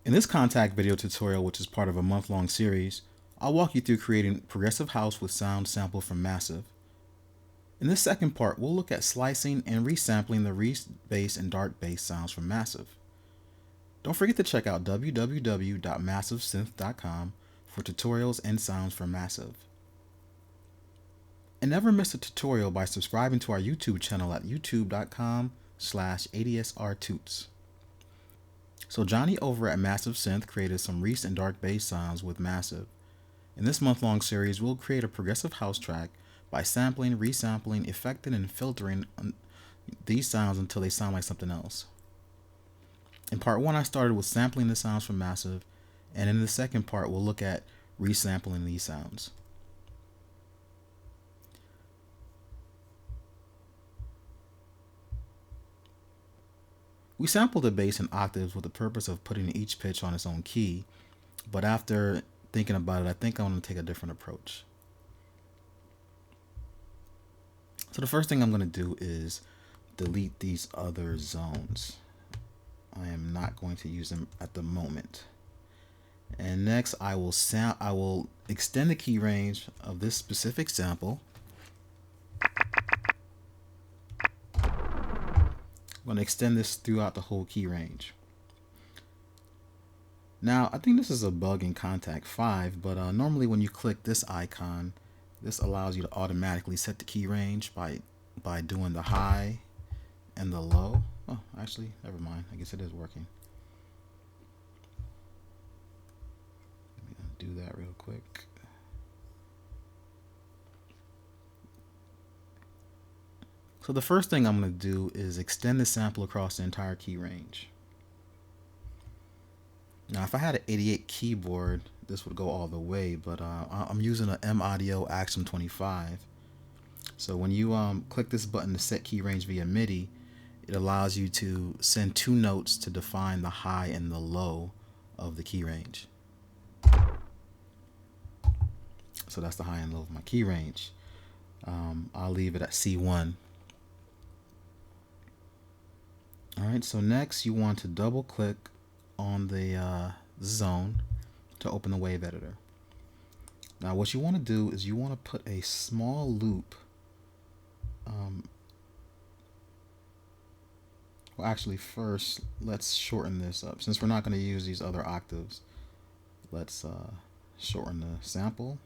In this Kontakt video tutorial, which is part of a month-long series, I'll walk you through creating progressive house with sound sampled from Massive. In this second part, we'll look at slicing and resampling the Reese Bass and Dark Bass sounds from Massive. Don't forget to check out www.massivesynth.com for tutorials and sounds from Massive. And never miss a tutorial by subscribing to our YouTube channel at youtube.com/adsrtoots. So Johnny over at Massive Synth created some Reese and Dark Bass sounds with Massive. In this month-long series, we'll create a progressive house track by sampling, resampling, effecting, and filtering these sounds until they sound like something else. In part 1, I started with sampling the sounds from Massive, and in the second part, we'll look at resampling these sounds. We sampled the bass in octaves with the purpose of putting each pitch on its own key, but after thinking about it, I think I want to take a different approach. So the first thing I'm going to do is delete these other zones. I am not going to use them at the moment. And next I will extend the key range of this specific sample. I'm going to extend this throughout the whole key range. Now, I think this is a bug in Kontakt 5, but normally when you click this icon, this allows you to automatically set the key range by doing the high and the low. Oh, actually, never mind. I guess it is working. Let me do that real quick. So the first thing I'm going to do is extend the sample across the entire key range. Now, if I had an 88 keyboard, this would go all the way, but I'm using an M Audio Axiom 25. So when you click this button to set key range via MIDI, it allows you to send two notes to define the high and the low of the key range. So that's the high and low of my key range. I'll leave it at C1. Alright, so next you want to double click on the zone to open the wave editor. Now what you want to do is you want to put a small loop. Well, actually first let's shorten this up. Since we're not going to use these other octaves, let's shorten the sample.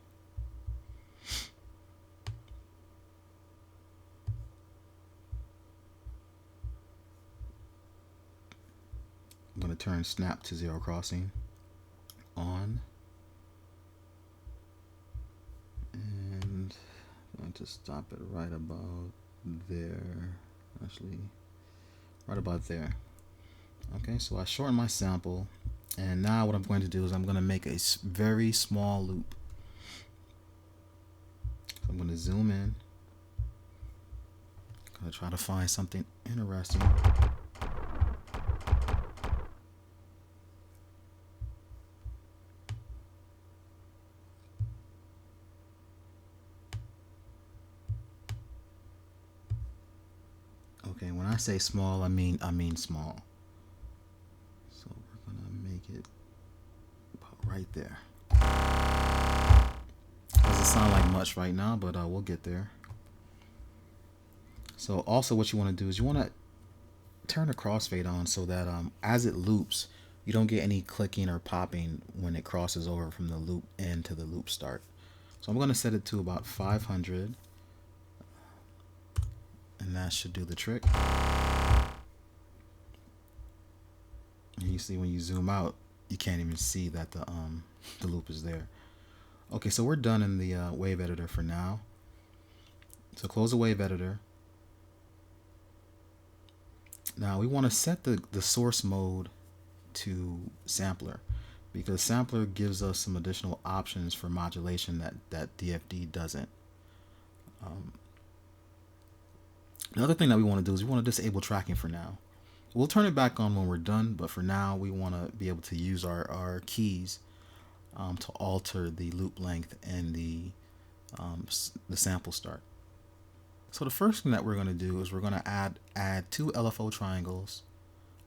I'm going to turn snap to zero crossing on, and I'm going to stop it right about there. Actually, right about there. Okay, so I shorten my sample, and now what I'm going to do is I'm going to make a very small loop. So I'm going to zoom in. I'm going to try to find something interesting. Okay, when I say small, I mean small. So we're gonna make it about right there. Doesn't sound like much right now, but we'll get there. So also what you want to do is you want to turn the crossfade on so that as it loops, you don't get any clicking or popping when it crosses over from the loop end to the loop start. So I'm going to set it to about 500. And that should do the trick. And you see when you zoom out, you can't even see that the loop is there. Okay, so we're done in the wave editor for now. So close the wave editor. Now we want to set the source mode to sampler, because sampler gives us some additional options for modulation that DFD doesn't. The other thing that we want to do is we want to disable tracking for now. We'll turn it back on when we're done, but for now we want to be able to use our keys to alter the loop length and the sample start. So the first thing that we're going to do is we're going to add two LFO triangles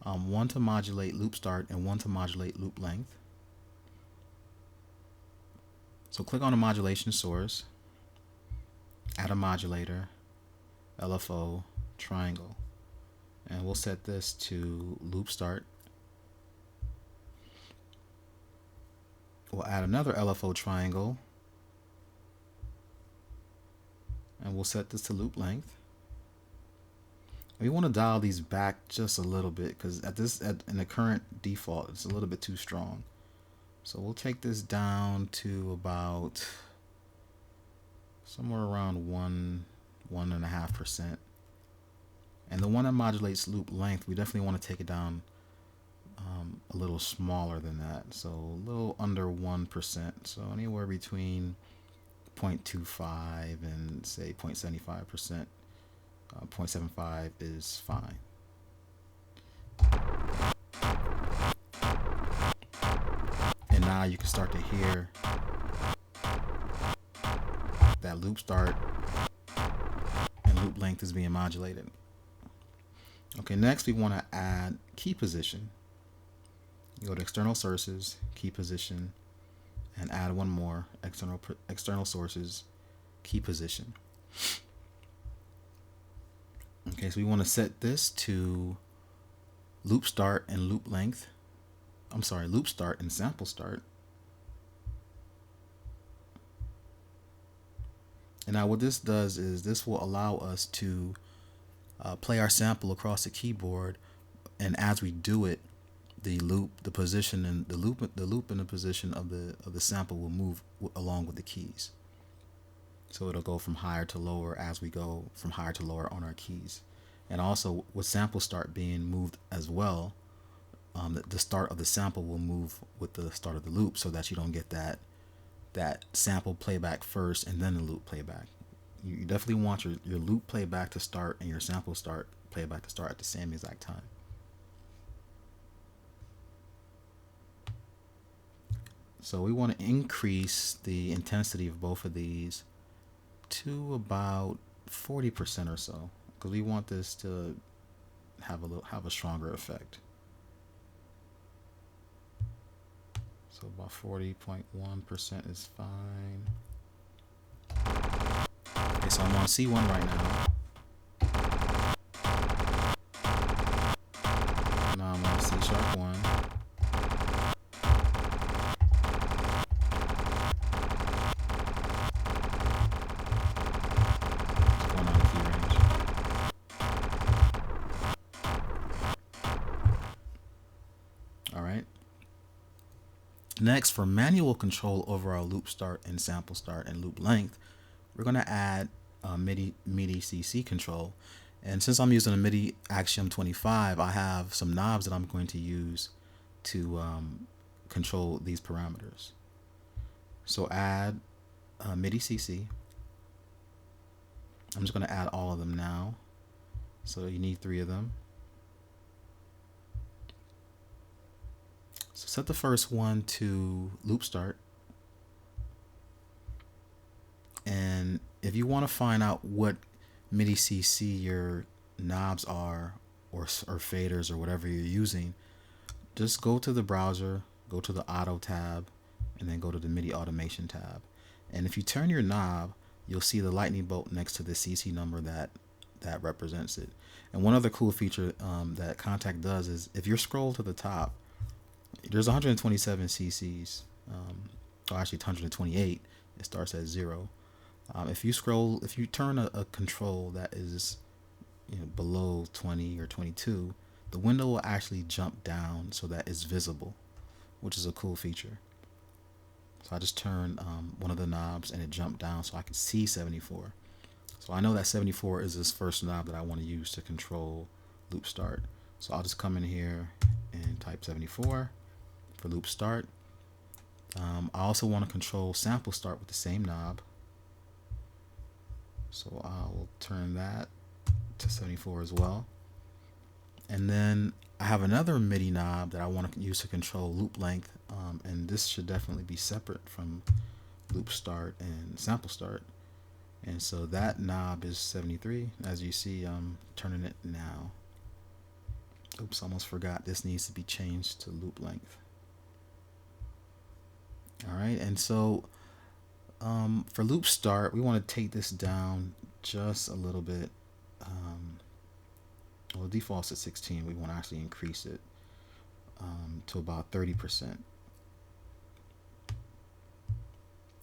one to modulate loop start and one to modulate loop length. So click on the modulation source, add a modulator, LFO, triangle, and we'll set this to loop start. We'll add another LFO triangle, and we'll set this to loop length. We want to dial these back just a little bit because in the current default, it's a little bit too strong. So we'll take this down to about somewhere around 1.5%. And the one that modulates loop length, we definitely want to take it down a little smaller than that. So a little under 1%. So anywhere between 0.25 and say 0.75%. 0.75 is fine. And now you can start to hear that loop start and loop length is being modulated. Okay, next we want to add key position. You go to external sources, key position, and add one more, external sources, key position. Okay, so we want to set this to loop start and loop length. I'm sorry, loop start and sample start. And now what this does is this will allow us to play our sample across the keyboard, and as we do it, the loop, the position, and the loop and the position of the sample will move along with the keys. So it'll go from higher to lower as we go from higher to lower on our keys. And also with sample start being moved as well, the start of the sample will move with the start of the loop so that you don't get that sample playback first and then the loop playback. You definitely want your loop playback to start and your sample playback to start at the same exact time. So we want to increase the intensity of both of these to about 40% or so, because we want this to have a stronger effect. So about 40.1% is fine. Okay, so I'm on C1 right now. Now I'm on C#1. Next, for manual control over our loop start and sample start and loop length, we're going to add MIDI CC control. And since I'm using a MIDI Axiom 25, I have some knobs that I'm going to use to control these parameters. So add MIDI CC. I'm just going to add all of them now. So you need 3 of them. So set the first one to loop start. And if you want to find out what MIDI CC your knobs are, or faders, or whatever you're using, just go to the browser, go to the auto tab, and then go to the MIDI automation tab. And if you turn your knob, you'll see the lightning bolt next to the CC number that represents it. And one other cool feature that Kontakt does is if you scroll to the top, there's 127 CCs, or actually 128. It starts at 0. If you turn a control that is below 20 or 22, the window will actually jump down so that it's visible, which is a cool feature. So I just turned one of the knobs and it jumped down so I could see 74. So I know that 74 is this first knob that I want to use to control loop start. So I'll just come in here and type 74 for loop start. I also want to control sample start with the same knob. So I will turn that to 74 as well. And then I have another MIDI knob that I want to use to control loop length. And this should definitely be separate from loop start and sample start. And so that knob is 73. As you see, I'm turning it now. Oops, almost forgot. This needs to be changed to loop length. All right, and so for loop start, we want to take this down just a little bit. Well, default's at 16. We want to actually increase it to about 30%.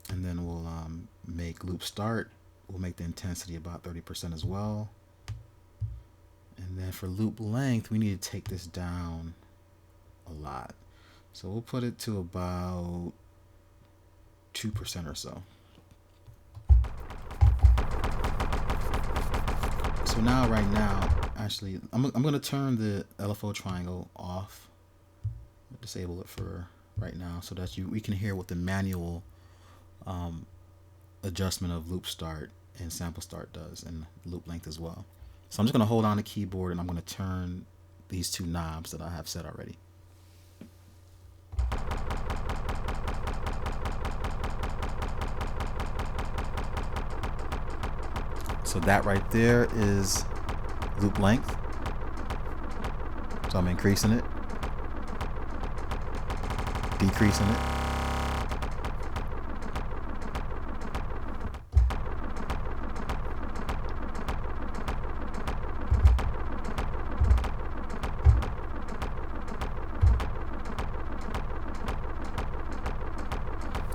And then we'll make loop start. We'll make the intensity about 30% as well. And then for loop length, we need to take this down a lot. So we'll put it to about 2% or so. So now, right now, actually, I'm going to turn the LFO triangle off. Disable it for right now so that we can hear what the manual adjustment of loop start and sample start does, and loop length as well. So I'm just going to hold on the keyboard and I'm going to turn these two knobs that I have set already. So that right there is loop length. So I'm increasing it, decreasing it.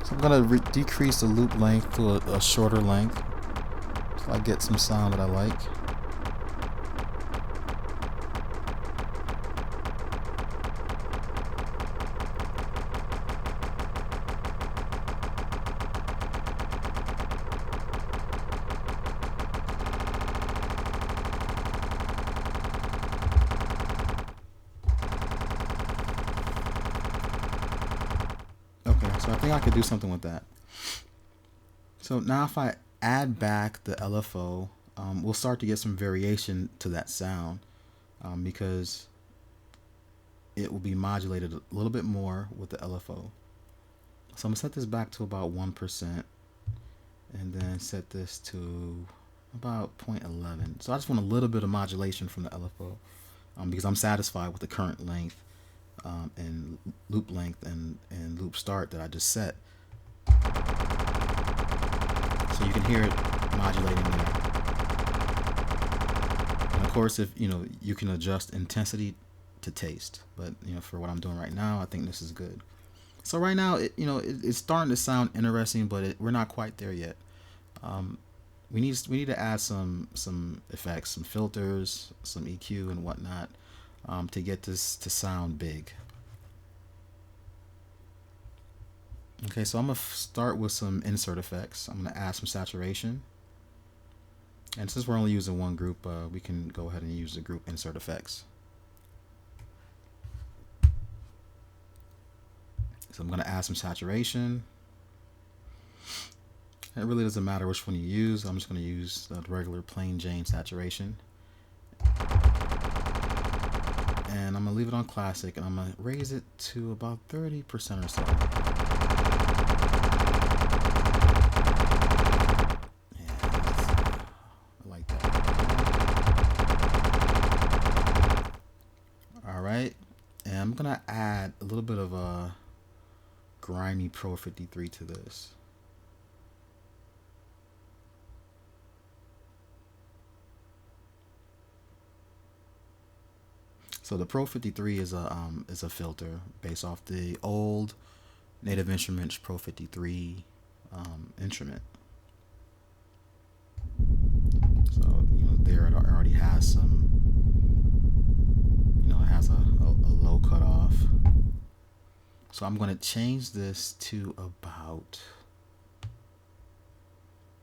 So I'm going to decrease the loop length to a shorter length so I get some sound that I like. So I think I could do something with that. So now if I add back the LFO, we'll start to get some variation to that sound because it will be modulated a little bit more with the LFO. So I'm going to set this back to about 1% and then set this to about 0.11. So I just want a little bit of modulation from the LFO because I'm satisfied with the current length and loop length and loop start that I just set. So you can hear it modulating there. And of course, if you can adjust intensity to taste, but for what I'm doing right now, I think this is good. So right now, it's starting to sound interesting, but we're not quite there yet. We need to add some effects, some filters, some EQ and whatnot to get this to sound big. Okay, so I'm going to start with some insert effects. I'm going to add some saturation. And since we're only using one group, we can go ahead and use the group insert effects. So I'm going to add some saturation. It really doesn't matter which one you use. I'm just going to use the regular plain Jane saturation. And I'm going to leave it on classic, and I'm going to raise it to about 30% or so. And I'm gonna add a little bit of a grimy Pro 53 to this. So the Pro 53 is a filter based off the old Native Instruments Pro 53 instrument. So there it already has some. It has a low cutoff. So I'm going to change this to about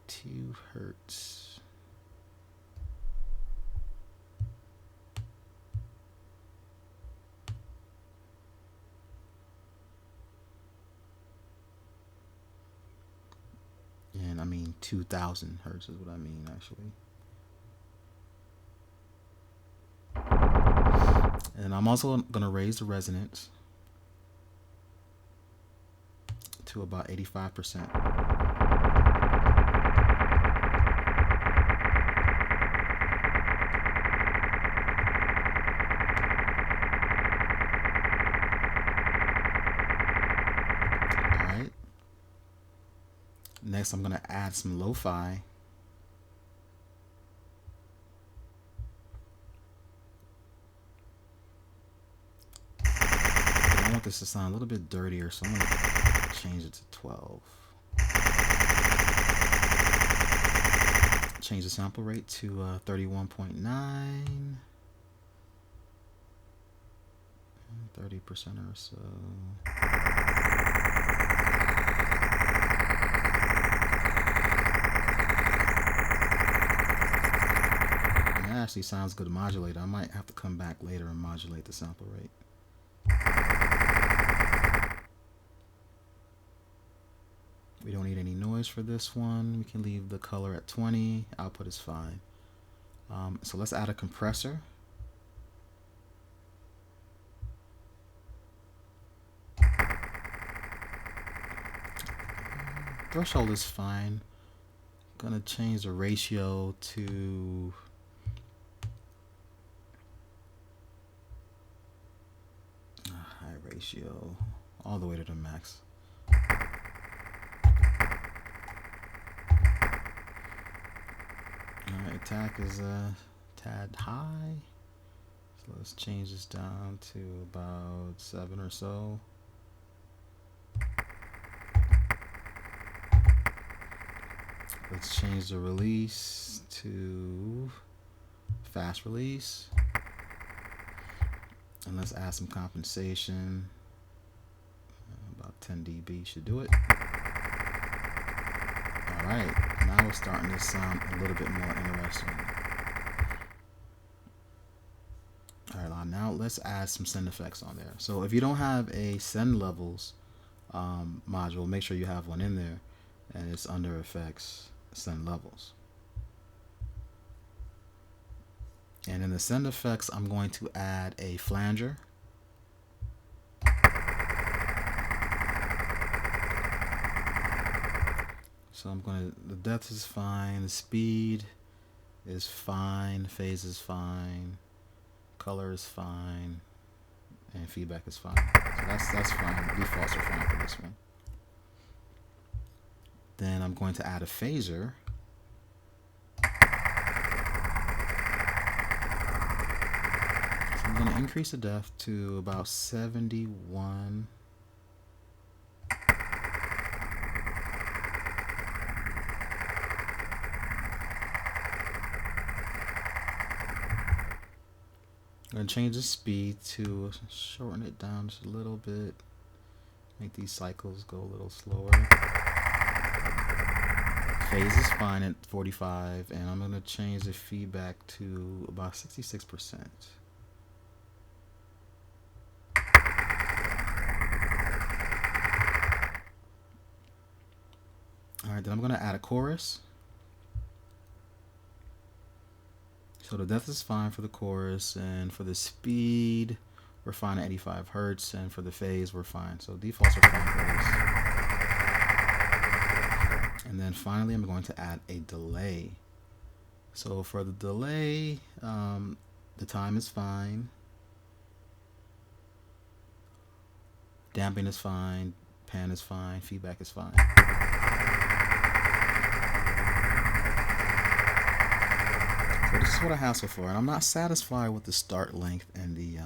2 hertz. And I mean 2000 hertz is what I mean actually. And I'm also going to raise the resonance to about 85%. Next, I'm going to add some lo-fi. I want this to sound a little bit dirtier, so I'm going to change it to 12. Change the sample rate to 31.9. 30% or so. And that actually sounds good to modulate. I might have to come back later and modulate the sample rate. We don't need any noise for this one. We can leave the color at 20. Output is fine. So let's add a compressor. Threshold is fine. I'm gonna change the ratio to high ratio all the way to the max. Alright, attack is a tad high. So let's change this down to about 7 or so. Let's change the release to fast release. And let's add some compensation. About 10 dB should do it. Alright, now we're starting to sound a little bit more interesting. Alright, now let's add some send effects on there. So if you don't have a send levels module, make sure you have one in there. And it's under effects, send levels. And in the send effects, I'm going to add a flanger. So I'm going to, the depth is fine, the speed is fine, phase is fine, color is fine, and feedback is fine. So that's fine. Defaults are fine for this one. Then I'm going to add a phaser. So I'm going to increase the depth to about 71. I'm going to change the speed to shorten it down just a little bit. Make these cycles go a little slower. Phase is fine at 45, and I'm going to change the feedback to about 66%. Alright, then I'm going to add a chorus. So the depth is fine for the chorus, and for the speed, we're fine at 85 Hertz, and for the phase, we're fine. So defaults are fine for this. And then finally, I'm going to add a delay. So for the delay, the time is fine. Damping is fine. Pan is fine. Feedback is fine. So this is what I have so far, and I'm not satisfied with the start length and the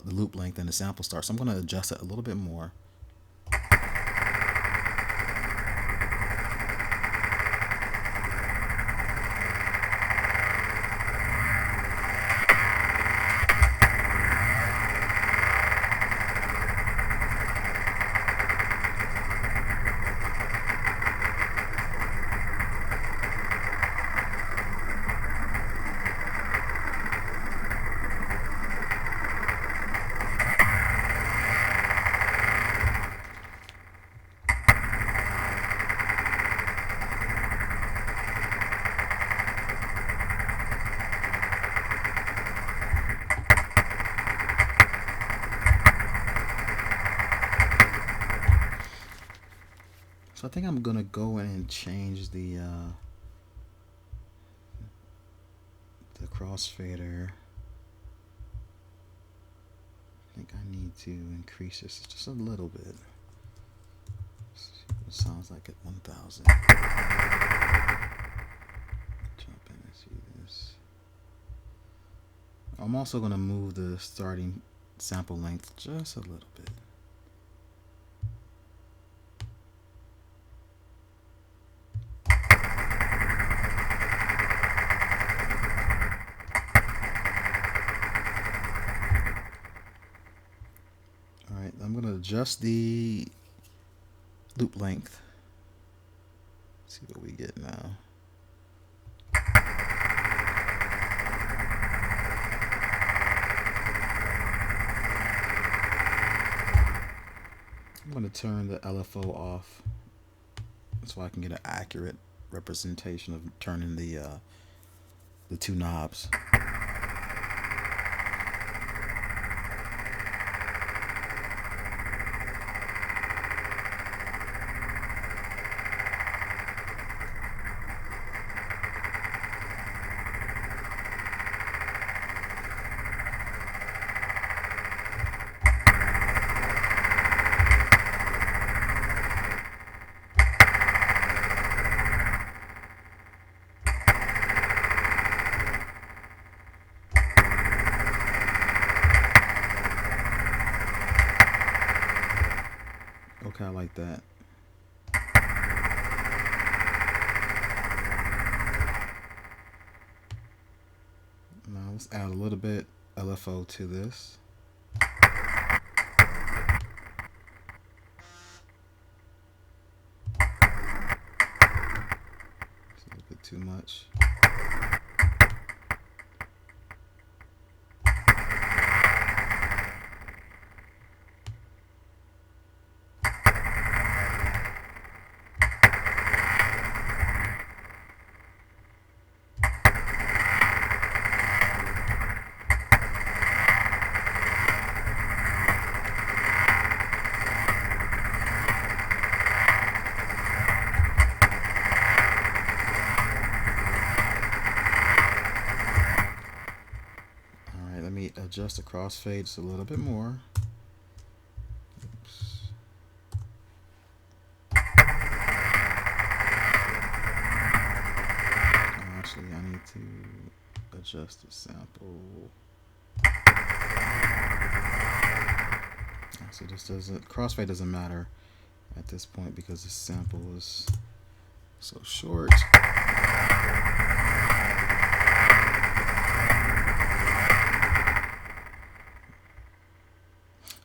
loop length and the sample start, so I'm going to adjust it a little bit more. So I think I'm gonna go in and change the crossfader. I think I need to increase this just a little bit. Let's Sounds like at 1000. Jump in and see this. I'm also going to move the starting sample length just a little bit. Alright, I'm going to adjust the loop length. See what we get now. I'm going to turn the LFO off so I can get an accurate representation of turning the two knobs. Okay, I like that. Now let's add a little bit LFO to this. It's a little bit too much. Adjust the crossfade just a little bit more. Oops. Actually, I need to adjust the sample. So this doesn't, crossfade doesn't matter at this point because the sample is so short.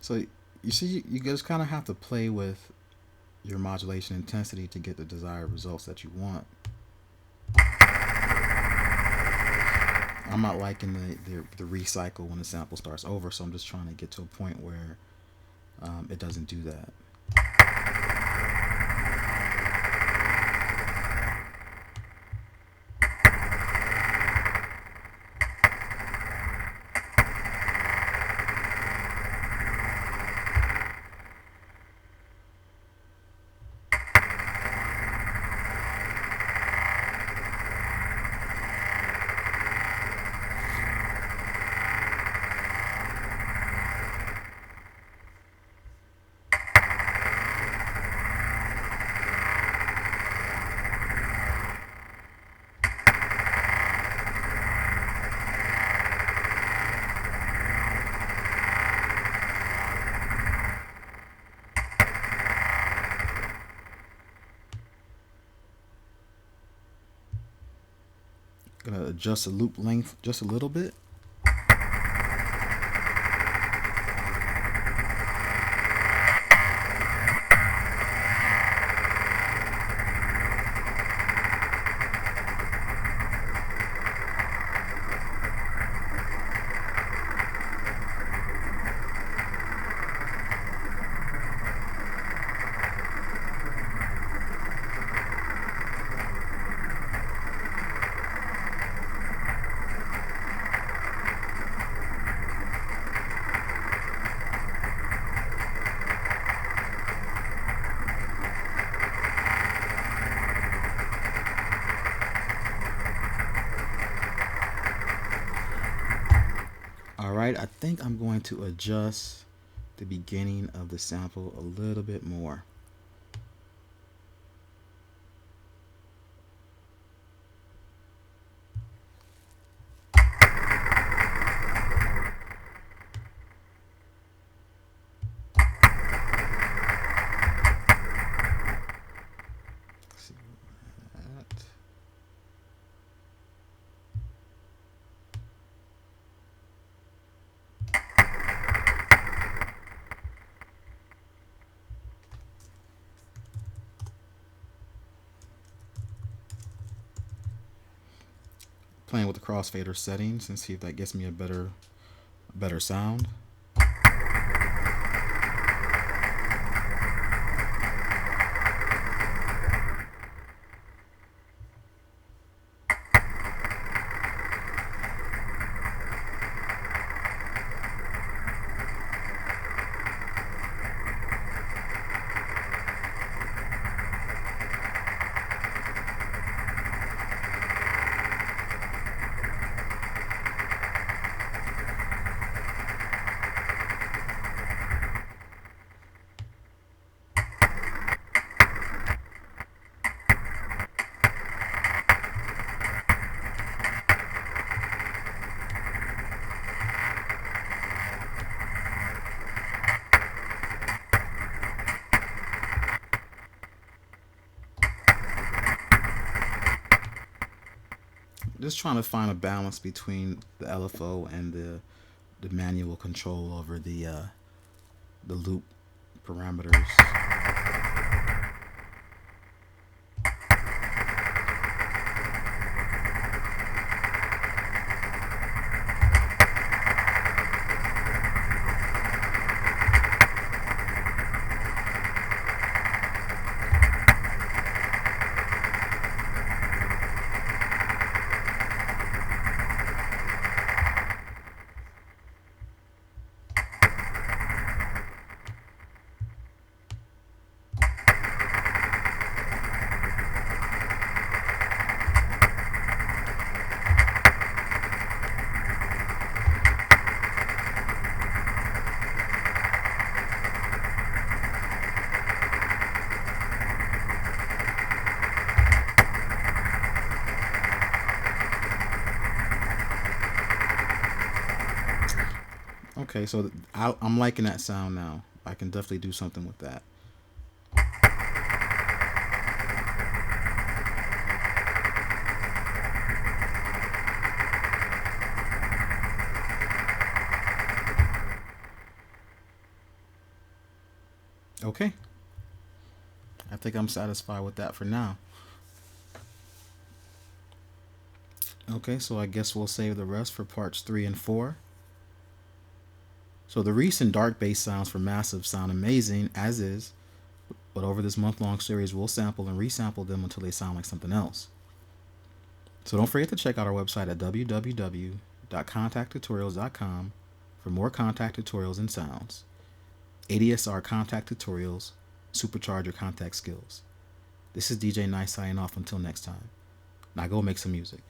So you see, you just kind of have to play with your modulation intensity to get the desired results that you want. I'm not liking the recycle when the sample starts over, so I'm just trying to get to a point where it doesn't do that. Gonna adjust the loop length just a little bit. Alright, I think I'm going to adjust the beginning of the sample a little bit more. playing with the crossfader settings and see if that gets me a better sound. Just trying to find a balance between the LFO and the manual control over the loop parameters. Okay, so I'm liking that sound now. I can definitely do something with that. Okay, I think I'm satisfied with that for now. Okay, so I guess we'll save the rest for parts 3 and 4. So the Reese and Dark Bass sounds for Massive sound amazing as is, but over this month-long series we'll sample and resample them until they sound like something else. So don't forget to check out our website at www.kontakttutorials.com for more Kontakt tutorials and sounds. ADSR Kontakt tutorials supercharge your Kontakt skills. This is DJ Nyce signing off until next time. Now go make some music.